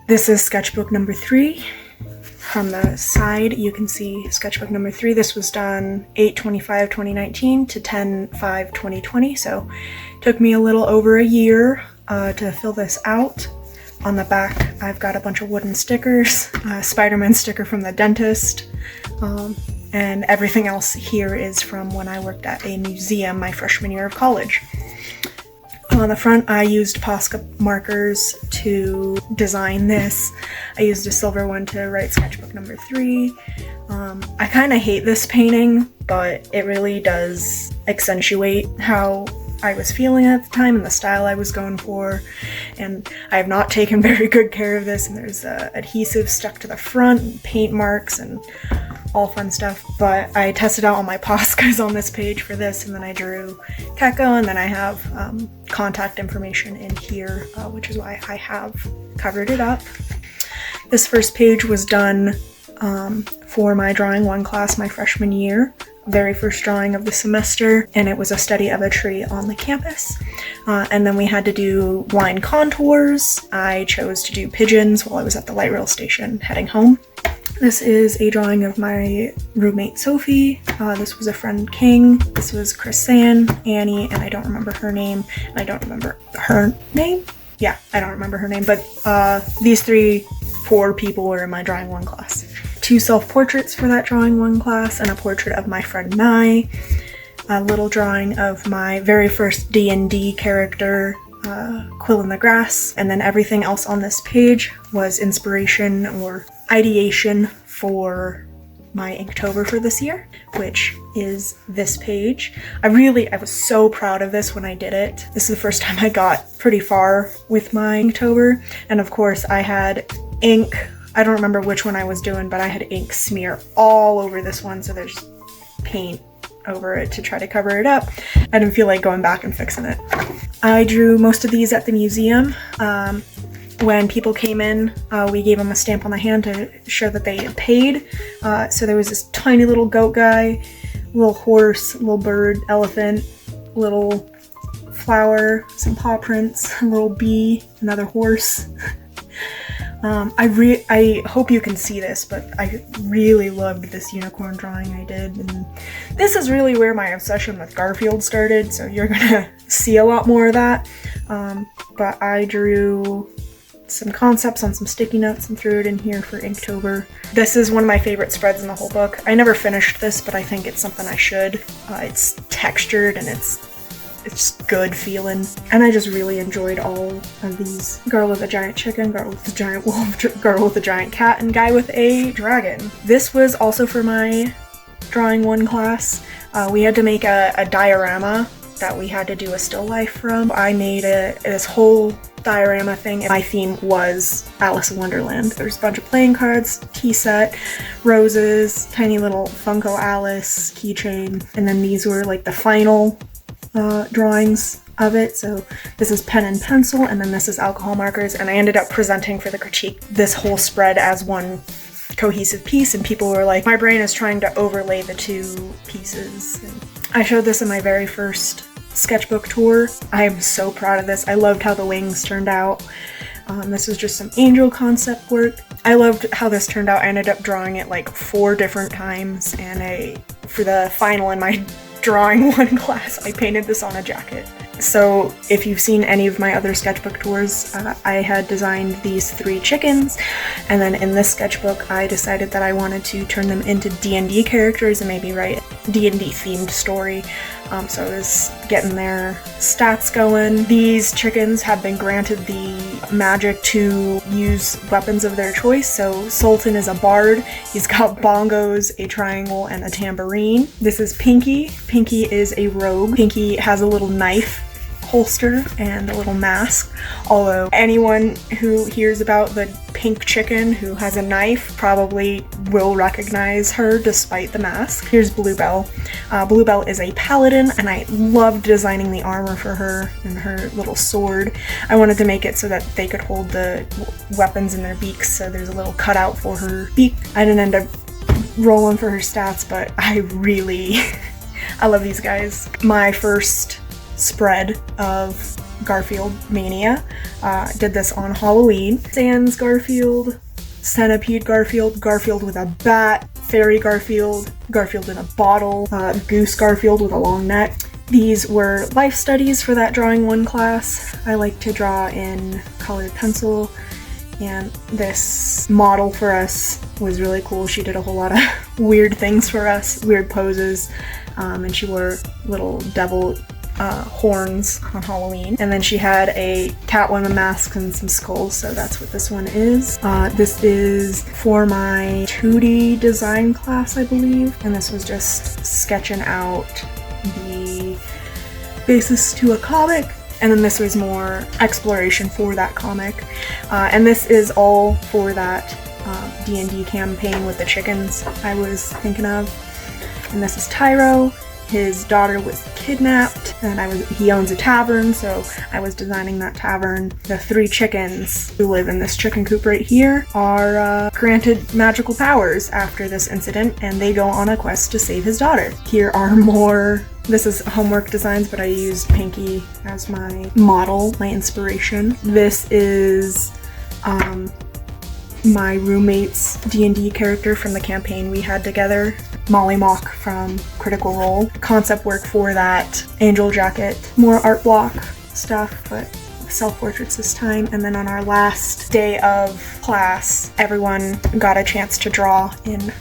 This is sketchbook number 3. From the side, you can see sketchbook number 3. This was done 8/25/2019 to 10/5/2020, so it took me a little over a year to fill this out. On the back, I've got a bunch of wooden stickers, a Spider-Man sticker from the dentist, and everything else here is from when I worked at a museum my freshman year of college. On the front, I used Posca markers to design this. I used a silver one to write sketchbook number 3. I kind of hate this painting, but it really does accentuate how I was feeling at the time and the style I was going for. And I have not taken very good care of this, and there's adhesive stuck to the front, and paint marks, and all fun stuff. But I tested out all my Poscas on this page for this, and then I drew Keko, and then I have contact information in here, which is why I have covered it up. This first page was done for my Drawing 1 class my freshman year. Very first drawing of the semester, and it was a study of a tree on the campus. And then we had to do line contours. I chose to do pigeons while I was at the light rail station heading home. This is a drawing of my roommate Sophie. This was a friend King. This was Chris-Ann, Annie, and I don't remember her name. I don't remember her name? Yeah, I don't remember her name, but these 4 people were in my Drawing 1 class. 2 self-portraits for that Drawing 1 class, and a portrait of my friend Nye, a little drawing of my very first D&D character, Quill in the Grass, and then everything else on this page was inspiration or ideation for my Inktober for this year, which is this page. I was so proud of this when I did it. This is the first time I got pretty far with my Inktober, and of course I had ink. I don't remember which one I was doing, but I had ink smear all over this one, so there's paint over it to try to cover it up. I didn't feel like going back and fixing it. I drew most of these at the museum. When people came in, we gave them a stamp on the hand to show that they had paid. So there was this tiny little goat guy, little horse, little bird, elephant, little flower, some paw prints, a little bee, another horse. I hope you can see this, but I really loved this unicorn drawing I did, and this is really where my obsession with Garfield started, so you're gonna see a lot more of that. But I drew some concepts on some sticky notes and threw it in here for Inktober. This is one of my favorite spreads in the whole book. I never finished this, but I think it's something I should. It's textured and it's good feeling, and I just really enjoyed all of these. Girl with a giant chicken, girl with a giant wolf, girl with a giant cat, and guy with a dragon. This was also for my Drawing 1 class. We had to make a diorama that we had to do a still life from. I made this whole diorama thing, and my theme was Alice in Wonderland. There's a bunch of playing cards, tea set, roses, tiny little Funko Alice keychain, and then these were like the final drawings of it. So this is pen and pencil, and then this is alcohol markers, and I ended up presenting for the critique this whole spread as one cohesive piece, and people were like, my brain is trying to overlay the 2 pieces. And I showed this in my very first sketchbook tour. I am so proud of this. I loved how the wings turned out. This was just some angel concept work. I loved how this turned out. I ended up drawing it like 4 different times, and for the final in my Drawing 1 class, I painted this on a jacket. So if you've seen any of my other sketchbook tours, I had designed these 3 chickens, and then in this sketchbook I decided that I wanted to turn them into D&D characters and maybe write a D&D themed story. So I was getting their stats going. These chickens have been granted the magic to use weapons of their choice. So Sultan is a bard. He's got bongos, a triangle, and a tambourine. This is Pinky. Pinky is a rogue. Pinky has a little knife holster and a little mask, although anyone who hears about the pink chicken who has a knife probably will recognize her despite the mask. Here's Bluebell. Bluebell is a paladin, and I loved designing the armor for her and her little sword. I wanted to make it so that they could hold the weapons in their beaks, so there's a little cutout for her beak. I didn't end up rolling for her stats, but I really I love these guys. My first spread of Garfield mania. Did this on Halloween. Sans Garfield, Centipede Garfield, Garfield with a bat, Fairy Garfield, Garfield in a bottle, Goose Garfield with a long neck. These were life studies for that drawing one class. I like to draw in colored pencil, and this model for us was really cool. She did a whole lot of weird things for us, weird poses, and she wore little devil horns on Halloween. And then she had a Catwoman mask and some skulls, so that's what this one is. This is for my 2D design class, I believe, and this was just sketching out the basis to a comic, and then this was more exploration for that comic. And this is all for that D&D campaign with the chickens I was thinking of. And this is Tyro. His daughter was kidnapped, and he owns a tavern, so I was designing that tavern. The 3 chickens who live in this chicken coop right here are granted magical powers after this incident, and they go on a quest to save his daughter. Here are more. This is homework designs, but I used Pinky as my model, my inspiration. This is my roommate's D&D character from the campaign we had together, Molly Mock from Critical Role. Concept work for that, Angel Jacket, more art block stuff, but self-portraits this time. And then on our last day of class, everyone got a chance to draw in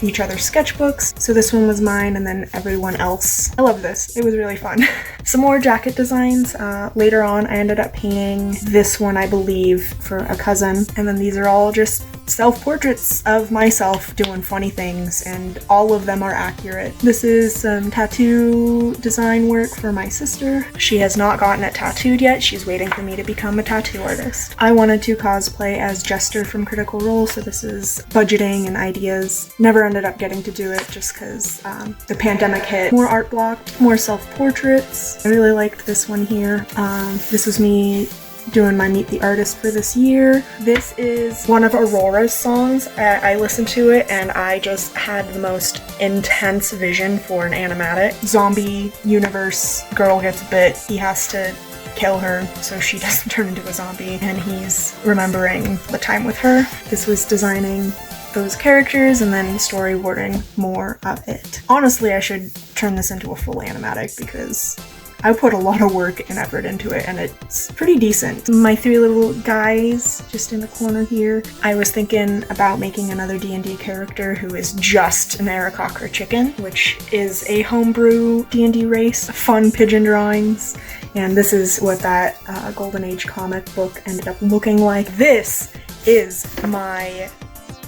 each other's sketchbooks. So this one was mine, and then everyone else. I love this. It was really fun. Some more jacket designs. Later on, I ended up painting this one, I believe, for a cousin. And then these are all just self-portraits of myself doing funny things, and all of them are accurate. This is some tattoo design work for my sister. She has not gotten it tattooed yet. She's waiting for me to become a tattoo artist. I wanted to cosplay as Jester from Critical Role, so this is budgeting and ideas. Never ended up getting to do it just because the pandemic hit. More art block, more self-portraits. I really liked this one here. This was me doing my Meet the Artist for this year. This is one of Aurora's songs. I listened to it and I just had the most intense vision for an animatic. Zombie universe, girl gets bit, he has to kill her so she doesn't turn into a zombie, and he's remembering the time with her. This was designing those characters and then storyboarding more of it. Honestly, I should turn this into a full animatic because I put a lot of work and effort into it, and it's pretty decent. My 3 little guys just in the corner here. I was thinking about making another D&D character who is just an Aarakocra chicken, which is a homebrew D&D race. Fun pigeon drawings. And this is what that Golden Age comic book ended up looking like. This is my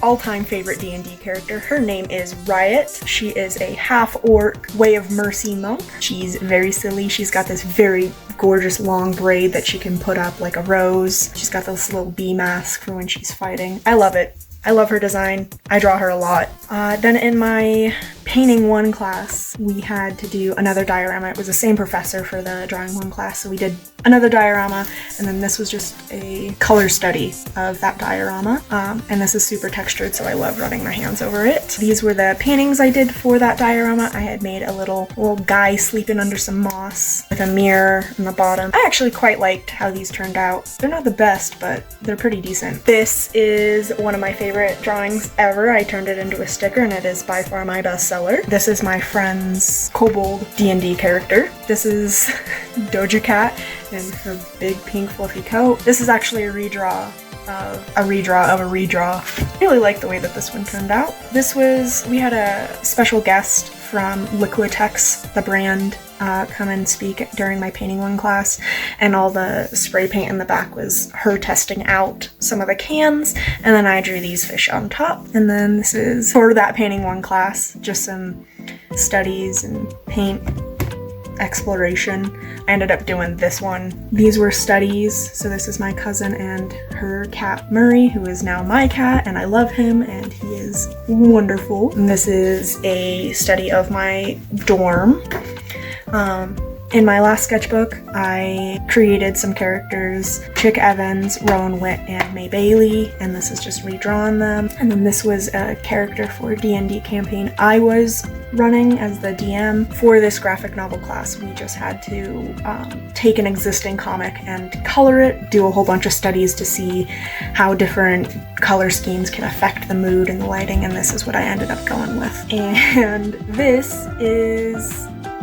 all-time favorite D&D character. Her name is Riot. She is a half-orc Way of Mercy monk. She's very silly. She's got this very gorgeous long braid that she can put up like a rose. She's got this little bee mask for when she's fighting. I love it. I love her design. I draw her a lot. Then in my painting 1 class, we had to do another diorama. It was the same professor for the drawing 1 class, so we did another diorama, and then this was just a color study of that diorama. And this is super textured, so I love running my hands over it. These were the paintings I did for that diorama. I had made a little guy sleeping under some moss with a mirror in the bottom. I actually quite liked how these turned out. They're not the best, but they're pretty decent. This is one of my favorite drawings ever. I turned it into a sticker, and it is by far my bestseller. This is my friend's kobold D&D character. This is Doja Cat and her big pink fluffy coat. This is actually a redraw of a redraw. I really like the way that this one turned out. We had a special guest from Liquitex, the brand, come and speak during my painting 1 class, and all the spray paint in the back was her testing out some of the cans, and then I drew these fish on top. And then this is for that painting 1 class, just some studies and paint exploration. I ended up doing this one. These were studies, so this is my cousin and her cat Murray, who is now my cat, and I love him, and he is wonderful. And this is a study of my dorm. In my last sketchbook, I created some characters, Chick Evans, Rowan Witt, and May Bailey, and this is just redrawn them. And then this was a character for D&D campaign I was running as the DM. For this graphic novel class, we just had to take an existing comic and color it, do a whole bunch of studies to see how different color schemes can affect the mood and the lighting, and this is what I ended up going with. And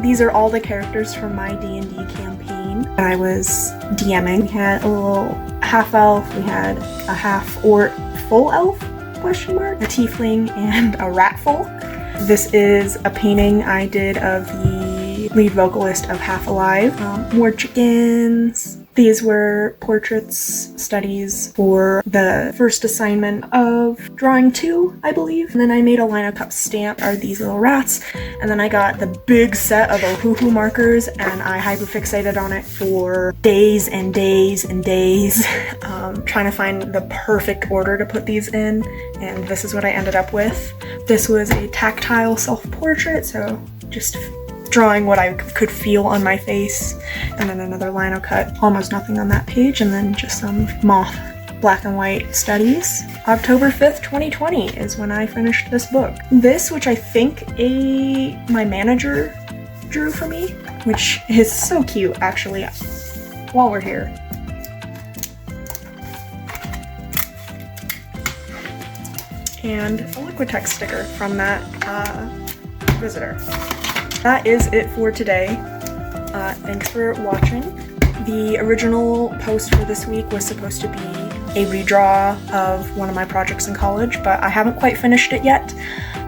these are all the characters from my D&D campaign that I was DMing. We had a little half-elf, we had a half-orc full elf, question mark, a tiefling, and a ratfolk. This is a painting I did of the lead vocalist of Half Alive. More chickens. These were portraits studies for the first assignment of drawing 2, I believe. And then I made a lino cup stamp, are these little rats. And then I got the big set of Ohuhu markers and I hyperfixated on it for days and days and days, trying to find the perfect order to put these in. And this is what I ended up with. This was a tactile self-portrait, so just drawing what I could feel on my face, and then another lino cut, almost nothing on that page, and then just some moth black and white studies. October 5th, 2020 is when I finished this book. This, which I think my manager drew for me, which is so cute actually, while we're here. And a Liquitex sticker from that visitor. That is it for today. Thanks for watching. The original post for this week was supposed to be a redraw of one of my projects in college, but I haven't quite finished it yet.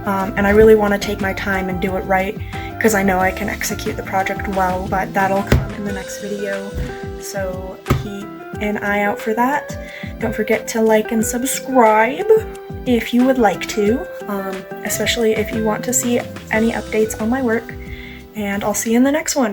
And I really want to take my time and do it right, because I know I can execute the project well, but that'll come in the next video. So keep an eye out for that. Don't forget to like and subscribe if you would like to, especially if you want to see any updates on my work. And I'll see you in the next one.